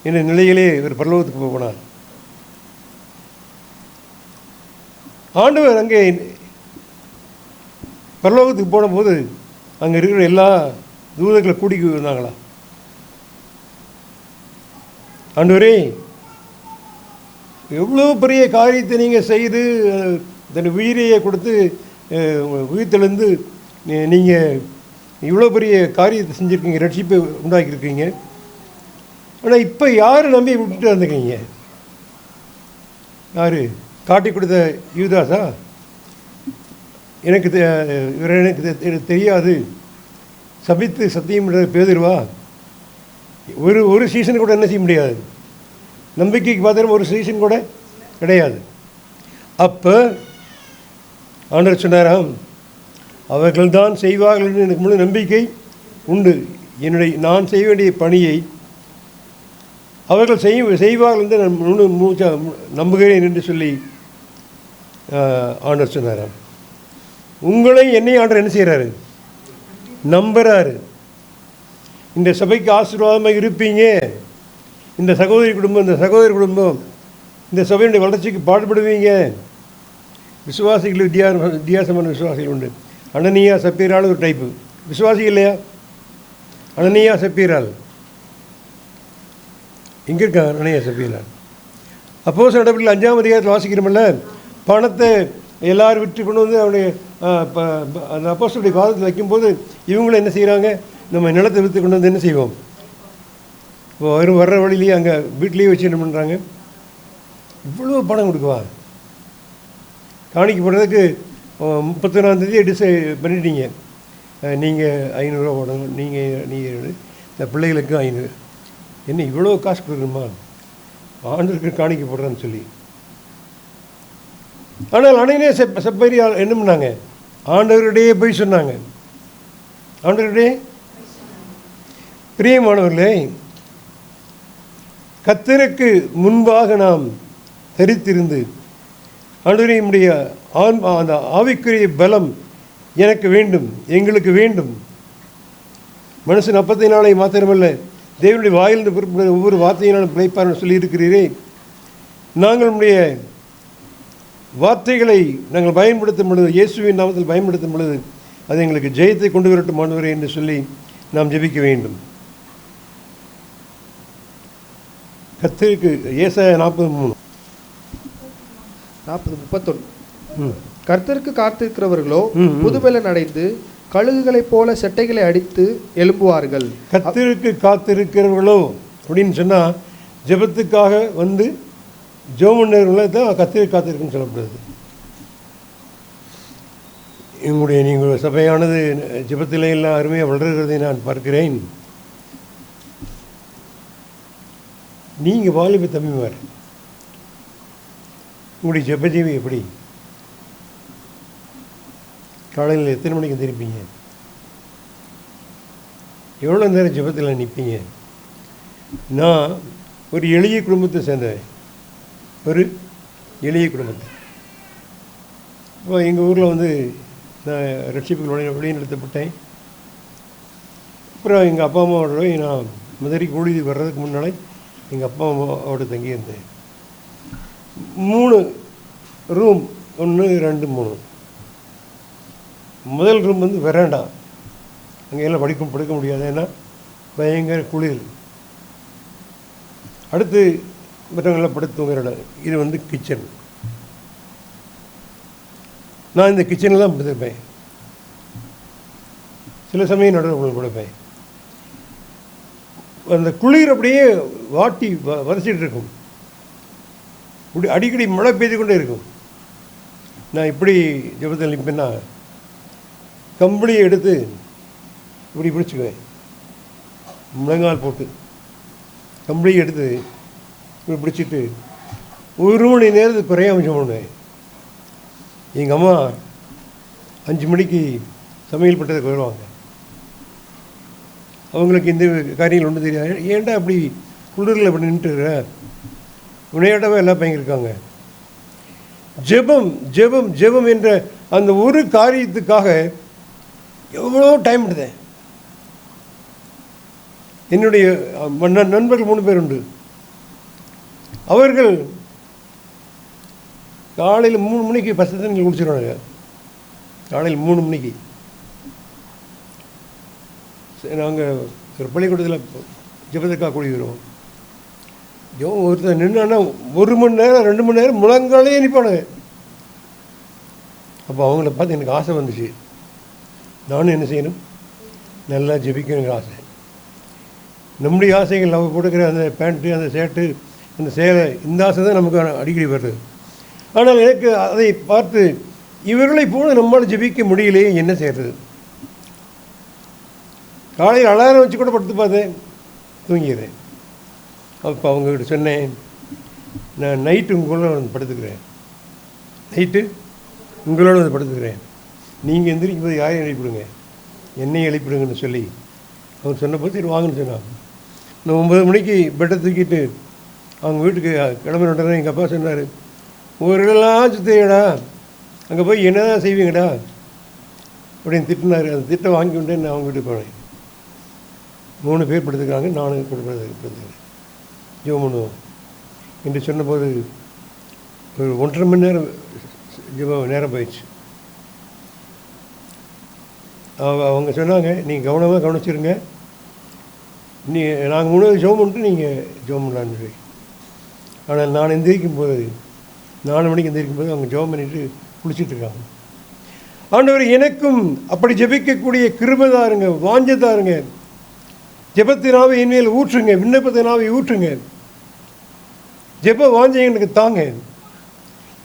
என்ற நிலையிலே இவர் பரலோகத்துக்கு போனார். ஆண்டவர் அங்கே பரலோகத்துக்கு போன போது அங்கே இருக்கிற எல்லா தூதர்களை கூட்டிக்கு வந்தாங்களா? ஆண்டவரே, எவ்வளோ பெரிய காரியத்தை நீங்கள் செய்து தன் உயிரையை கொடுத்து உயிர்த்தெழுந்து நீங்கள் இவ்வளோ பெரிய காரியத்தை செஞ்சுருக்கீங்க, ரட்சிப்பை உண்டாக்கியிருக்கீங்க. ஆனால் இப்போ யார் நம்பி விட்டுட்டு வந்துக்கிறீங்க? யார் காட்டி கொடுத்த யூதாஸா? எனக்கு எனக்கு தெரியாது சபித்து சத்தியம் பேதுருவா? ஒரு சீசன் கூட என்ன செய்ய முடியாது, நம்பிக்கைக்கு பார்த்தா ஒரு சீசன் கூட கிடையாது. அப்போ ஆண்டவர் சொன்னாராம், அவர்கள்தான் செய்வார்கள் என்று எனக்கு முழு நம்பிக்கை உண்டு. நான் செய்ய வேண்டிய பணியை அவர்கள் செய்வார்கள் என்று நான் முழு நம்புகிறேன் என்று சொல்லி ஆண்டவர் சொன்னாராம். உங்களை என்னை ஆண்டவர் என்ன செய்கிறாரு? நம்புகிறாரு. இந்த சபைக்கு ஆசீர்வாதமாக இருப்பீங்க, இந்த சகோதரி குடும்பம் இந்த சபையினுடைய வளர்ச்சிக்கு பாடுபடுவீங்க. விசுவாசிகள் வித்தியாசமான விசுவாசிகள் உண்டு. அனனியா சப்பீரால் ஒரு டைப்பு விசுவாசி இல்லையா? அனனியா சப்பீரால் எங்கே இருக்கா? அனனியா சப்பீரால் அப்போஸ்தலர் நடவடிக்கைகள் 5ஆம் அதிகாரத்தில் வாசிக்கிறோம்ல, பணத்தை எல்லாரும் விட்டு கொண்டு வந்து அவனுடைய அந்த அப்போஸ்தலருடைய பாதத்தில் வைக்கும்போது இவங்களும் என்ன செய்கிறாங்க? நம்ம நிலத்தை விற்று கொண்டு வந்து என்ன செய்வோம்? இப்போ வர்ற வழியிலேயே அங்கே வீட்லேயே வச்சு என்ன பண்ணுறாங்க? இவ்வளோ பணம் கொடுக்குவா? காணிக்கு போடுறதுக்கு 31ஆம் பண்ணிட்டீங்க, நீங்கள் 500 போடணும், நீங்கள் இந்த பிள்ளைகளுக்கு 500. என்ன இவ்வளோ காசு கொடுக்கணுமா ஆண்டவருக்கு காணிக்க போடுறேன்னு சொல்லி? ஆனால் அனைனே சப்பரியா என்ன பண்ணாங்க? ஆண்டவருடையே போய் சொன்னாங்க. ஆண்டவருடைய பிரியமானவர்களே, கர்த்தருக்கு முன்பாக நாம் தரித்திருந்து ஆண்டவரே நம்முடைய அந்த ஆவிக்குரிய பலம் எனக்கு வேண்டும், எங்களுக்கு வேண்டும். மனுஷன் அப்பத்தினாலே மாத்திரமல்ல தேவனுடைய வாயிலிருந்து புறப்படுகிற ஒவ்வொரு வார்த்தையினாலும் பிழைப்பார்னு சொல்லியிருக்கிறீரே. நாங்கள் நம்முடைய வார்த்தைகளை நாங்கள் பயன்படுத்தும் பொழுது, இயேசுவின் நாமத்தில் பயன்படுத்தும் பொழுது அது எங்களுக்கு ஜெயத்தை கொண்டு வரட்டும் ஆண்டவரே என்று சொல்லி நாம் ஜெபிக்க வேண்டும். கர்த்தருக்கு ஏசாயா 40:31 கர்த்தருக்கு காத்திருக்கிறவர்களோ புதுபெலன் அடைந்து கழுகுகளைப் போல செட்டைகளை அடித்து எழும்புவார்கள். கர்த்தருக்கு காத்திருக்கிறவர்களோ அப்படின்னு சொன்னால் ஜெபத்துக்காக வந்து ஜெபமன்னர்களை தான் கர்த்தருக்கு காத்திருக்குன்னு சொல்லப்படுது. நீங்கள் சபையானது ஜெபத்திலே எல்லாம் அருமையாக வளர்கிறதை நான் பார்க்கிறேன். நீங்கள் வாலிப தம்பிமார், உங்களுடைய ஜெபஜீவி எப்படி? காலையில் எத்தனை மணிக்கு திருப்பீங்க? எவ்வளோ நேரம் ஜெபத்தில் நிற்பீங்க? நான் ஒரு எளிய குடும்பத்தை சேர்ந்தேன், ஒரு எளிய குடும்பத்தை. இப்போ எங்கள் ஊரில் வந்து நான் ரட்சிப்புகள் வழிநடத்தப்பட்டேன். அப்புறம் எங்கள் அப்பா அம்மாவோட நான் மதுரைக்கு ஊழியர் வர்றதுக்கு முன்னாலே எங்கள் அப்பா அம்மாவோட தங்கியிருந்தேன். 3 ரூம், 1 2 3. முதல் ரூம் வந்து வெராண்டா, அங்கே எல்லாம் படுக்க முடியாது, ஏன்னா பயங்கர குளிர். அடுத்து மற்றவங்களாம் படுத்து தூங்குற இடம். இது வந்து கிச்சன். நான் இந்த கிச்சனில் தான் படுத்திருப்பேன். சில சமயம் நடுவில் கொடுப்பேன். அந்த குளிர் அப்படியே வாட்டி வதச்சிட்டு இருக்கும். அடிக்கடி மழை பெய்து கொண்டே இருக்கும். நான் இப்படி ஜெபத்தில் நிற்பேன்னா கம்பளியை எடுத்து இப்படி பிடிச்சிக்குவேன், முழங்கால் போட்டு கம்பளியை எடுத்து இப்படி பிடிச்சிட்டு 1 மணி நேரத்துக்கு குறையாம பண்ணுவேன். எங்கள் அம்மா 5 மணிக்கு சமையல் பண்ணுறதுக்கு வருவாங்க. அவங்களுக்கு இந்த காரியங்கள் ஒன்றும் தெரியாது. ஏன்டா அப்படி குளிரில் அப்படி நின்றுற, விளையாட்டவே எல்லாம் பயங்கிருக்காங்க. ஜெபம் ஜெபம் ஜெபம் என்ற அந்த ஒரு காரியத்துக்காக எவ்வளோ டைம் எடுத்தேன். என்னுடைய நண்பர்கள் 3 பேர் உண்டு. அவர்கள் காலையில் 3 மணிக்கு பசு தண்ணி குடிச்சிடுவாங்க. காலையில் 3 மணிக்கு நாங்கள் ஒரு பள்ளிக்கூடத்தில் ஜெபத்துக்காக கூடி வருவோம். ஒருத்தர் நின்னா 1 மணி நேரம் 2 மணி நேரம் முழங்காலே நிற்பானுங்க. அப்போ அவங்கள பார்த்து எனக்கு ஆசை வந்துச்சு, நானும் என்ன செய்யணும், நல்லா ஜெபிக்கணுங்கிற ஆசை. நம்முடைய ஆசைகள், நம்ம போட்டுக்கிற அந்த பேண்ட்டு, அந்த ஷர்ட்டு, அந்த சேலை, இந்த ஆசை தான் நமக்கு அடிக்கடி வருது. ஆனால் எனக்கு அதை பார்த்து இவர்களை போல நம்மளால் ஜெபிக்க முடியலையே, என்ன செய்கிறது? காலையில் அலாரம் வச்சு கூட படுத்து பார்த்தேன், தூங்கிடுறேன். அப்போ அவங்ககிட்ட சொன்னேன், நான் நைட்டு உங்களோட வந்து படுத்துக்கிறேன், நைட்டு உங்களோட வந்து படுத்துக்கிறேன், நீங்கள் எந்திரிக்கும் போது யாரையும் எழுப்பிடுங்க, என்னையும் எழுப்பிடுங்கன்னு சொல்லி அவர் சொன்னபோது சரி வாங்கன்னு சொன்னாங்க. நான் 9 மணிக்கு பெட்டை தூக்கிட்டு அவங்க வீட்டுக்கு கிளம்பினோடனே எங்கள் அப்பா சொன்னார், ஒரு இடம்லாம் சுற்றிடா, அங்கே போய் என்ன தான் செய்வீங்கடா அப்படின்னு திட்டினார். அந்த திட்டை வாங்கி கொண்டே நான் அவங்க வீட்டுக்கு போனேன். 3 பேர் படுத்துக்கிறாங்க, நானும் கூட படுத்துக்கிறேன், ஜெபம் பண்ணுவோம் என்று சொன்னபோது ஒரு 1.5 மணி நேரம் ஜெபம் நேரம் போயிடுச்சு. அவங்க சொன்னாங்க, நீங்கள் கவனமாக கவனிச்சிருங்க, நாங்கள் 3 ஜெபம் பண்ணிட்டு நீங்கள் ஜெபம் பண்ணலான்னு சொல்லி. ஆனால் நான் எந்திரிக்கும் போது 4 மணிக்கு எந்திரிக்கும் போது அவங்க ஜெபம் பண்ணிட்டு குளிச்சுட்ருக்காங்க. ஆண்டவர் எனக்கும் அப்படி ஜெபிக்கக்கூடிய கிருபை தாருங்க, வாஞ்சை தாருங்க, ஜெபத்தினாவை என்மேல் ஊற்றுங்க, விண்ணப்பத்தினாவை ஊற்றுங்க, ஜெப வாஞ்சை எனக்கு தாங்க,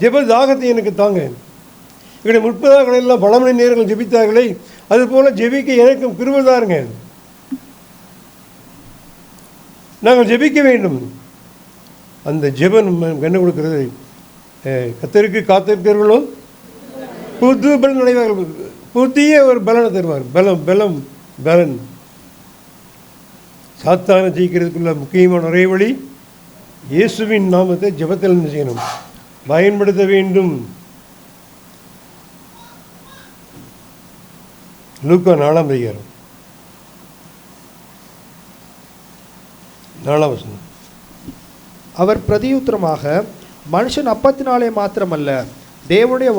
ஜெப தாகத்தை எனக்கு தாங்க. இவருடைய முற்பதாக்கள் எல்லாம் பல மணி நேரங்கள் ஜெபித்தார்களே, அதுபோல் ஜெபிக்க எனக்கும் கிருபை தாருங்க. நாங்கள் ஜெபிக்க வேண்டும். அந்த ஜெபம் என்ன கொடுக்கிறது? கர்த்தருக்கு காத்திருக்கிறவர்களோ புது பலன் அடைவார்கள், புதிய ஒரு பலனை தருவார். பலன் சாத்தானை ஜெயிக்கிறதுக்குள்ள முக்கியமான ஒரே வழி இயேசுவின் நாமத்தை ஜெபத்தில் என்ன செய்யணும்? பயன்படுத்த வேண்டும். லூக்கா 4ஆம் அதிகாரம் 4ஆம் வசனம். அவர் பிரதியுத்தரமாக, மனுஷன் அப்பத்தினாலே மாத்திரமல்ல, தேவனுடைய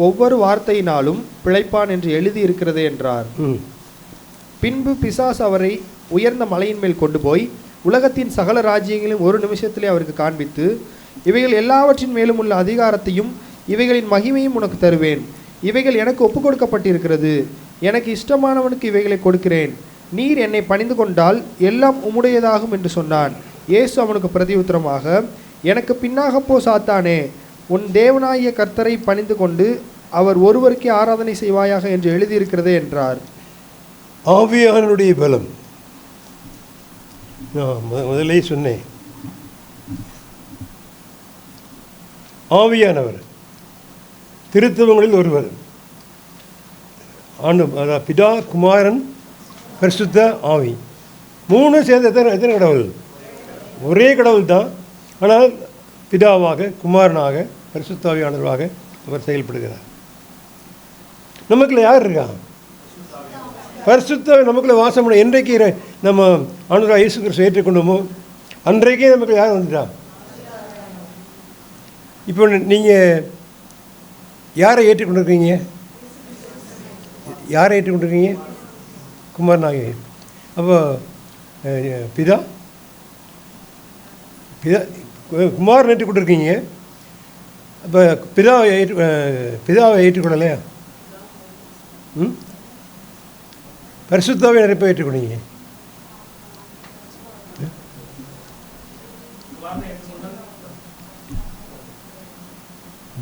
ஒவ்வொரு வார்த்தையினாலும் பிழைப்பான் என்று எழுதியிருக்கிறது என்றார். பின்பு பிசாசு அவரை உயர்ந்த மலையின் மேல் கொண்டு போய் உலகத்தின் சகல ராஜ்யங்களையும் ஒரு நிமிஷத்திலே அவருக்கு காண்பித்து, இவைகள் எல்லாவற்றின் மேலும் உள்ள அதிகாரத்தையும் இவைகளின் மகிமையும் உனக்கு தருவேன், இவைகள் எனக்கு ஒப்புக் கொடுக்கப்பட்டிருக்கிறது, எனக்கு இஷ்டமானவனுக்கு இவைகளை கொடுக்கிறேன், நீர் என்னை பணிந்து கொண்டால் எல்லாம் உம்முடையதாகும் என்று சொன்னான். இயேசு அவனுக்கு பிரதியுத்தரமாக, எனக்கு பின்னாக போ சாத்தானே, உன் தேவனாகிய கர்த்தரை பணிந்து கொண்டு அவர் ஒருவருக்கே ஆராதனை செய்வாயாக என்று எழுதியிருக்கிறதே என்றார். ஆவியானுடைய பலம் நான் முதலே சொன்னேன். ஆவியானவர் திருத்துவங்களில் ஒருவர். பிதா, குமாரன், பரிசுத்த ஆவி, 3 சேர்ந்து எத்தனை கடவுள்? ஒரே கடவுள் தான். ஆனால் பிதாவாக, குமாரனாக, பரிசுத்த ஆவியானவராக அவர் செயல்படுகிறார். நமக்குள்ள யார் இருக்கா? பரிசுத்த நமக்குள்ள வாசம் பண்ண. என்றைக்கு நம்ம ஆண்டவராகிய இயேசு கிறிஸ்துவை ஏற்றுக்கொண்டோமோ அன்றைக்கே நமக்கு யார் வந்துட்டா? இப்போ நீங்கள் யாரை ஏற்றுக்கொண்டிருக்கீங்க? யாரை ஏற்றுக்கொண்டிருக்கீங்க? குமாரனாக. அப்போ பிதா குமாரன் ஏற்றுக்கொண்டிருக்கீங்க. அப்போ பிதாவை ஏற்றுக்கொள்ளலையா? பரிசுத்தாவை நிறைய பேர் ஏற்றுக்கொண்டீங்க.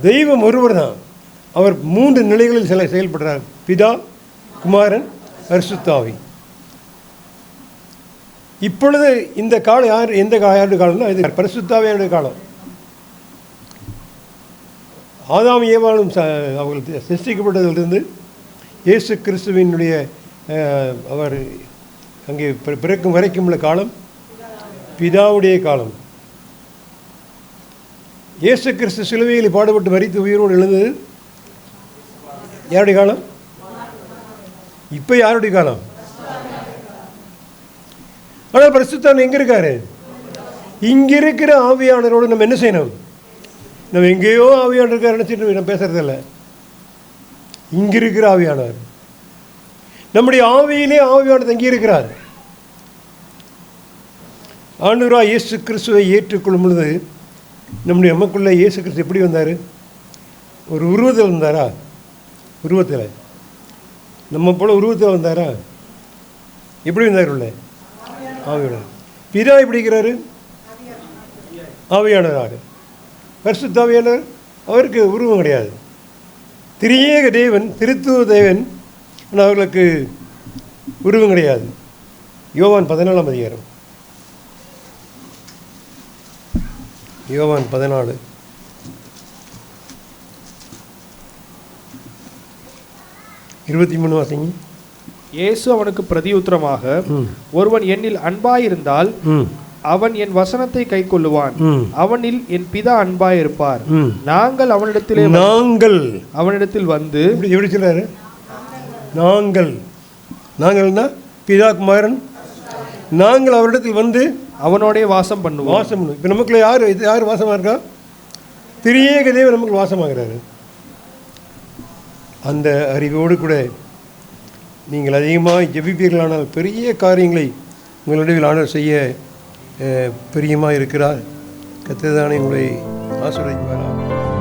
தெய்வம் ஒருவர் தான். அவர் 3 நிலைகளில் செயல்படுறார்: பிதா, குமாரன், பரிசுத்தாவி. இப்பொழுது இந்த காலம் யார்? எந்த யாருடைய காலம்னா இது பரிசுத்தாவியானுடைய காலம். ஆதாம் ஏவாளும் அவர்கள் சிருஷ்டிக்கப்பட்டதிலிருந்து இயேசு கிறிஸ்துவினுடைய அவர் அங்கே பிறக்கும் வரைக்கும் உள்ள காலம் பிதாவுடைய காலம். இயேசு கிறிஸ்து சிலுவையில் பாடுபட்டு மரித்து உயிரோடு எழுந்தது யாருடைய காலம்? இப்போ யாருடைய காலம்? ஆனால் பரிசுத்தவான் எங்கே இருக்காரு? இங்கே இருக்கிற ஆவியானவரோடு நம்ம என்ன செய்யணும்? நம்ம எங்கேயோ ஆவியானவர் இருக்கார் நினச்சிட்டு நம்ம பேசுறதில்ல. இங்கே இருக்கிற ஆவியானவர், நம்முடைய ஆவியிலே ஆவியானவர் தங்கி இருக்கிறார். ஆண்டவராகிய இயேசு கிறிஸ்துவை ஏற்றுக்கொள்ளும் பொழுது நம்முடைய நமக்குள்ளே இயேசு கிறிஸ்து எப்படி வந்தார்? ஒரு உருவத்தில் வந்தாரா? உருவத்தில் நம்ம போல உருவத்தில் வந்தாரா? எப்படி வந்தார்? உள்ள ஆவியோட. பிதா எப்படி இருக்கிறாரு? ஆவியானவராக. பரிசுத்த ஆவியானவர் அவருக்கு உருவம் கிடையாது. திரியேக தேவன், திருத்துவ தேவன், ஆனால் அவர்களுக்கு உருவம் கிடையாது. யோவான் 14ஆம் அதிகாரம், யோவான் 14 23 வாசிங்க. இயேசு அவனுக்கு பிரதியுத்தரமாக, ஒருவன் என்னில் அன்பாயிருந்தால் அவன் என் வசனத்தை கைக்கொள்ளுவான், அவனில் என் பிதா அன்பாயிருப்பார், நாங்கள் அவனிடத்தில் வந்து. எப்படி சொல்றாரு? நாங்கள்னா பிதா குமாரன், நாங்கள் அவரிடத்தில் வந்து அவனோடைய வாசம் பண்ணுவோம். இப்போ நமக்குள்ள யார் வாசமாக இருக்கா? திரியேக தேவன் நமக்கு வாசமாகிறாரு. அந்த அறிவோடு கூட நீங்கள் அதிகமாக ஜெபிப்பீர்களானால் பெரிய காரியங்களை உங்களுடைய ஆண்டவர் செய்ய பிரியமாக இருக்கிறார். கர்த்தர் தானே உங்களை ஆசீர்வதிப்பாராக.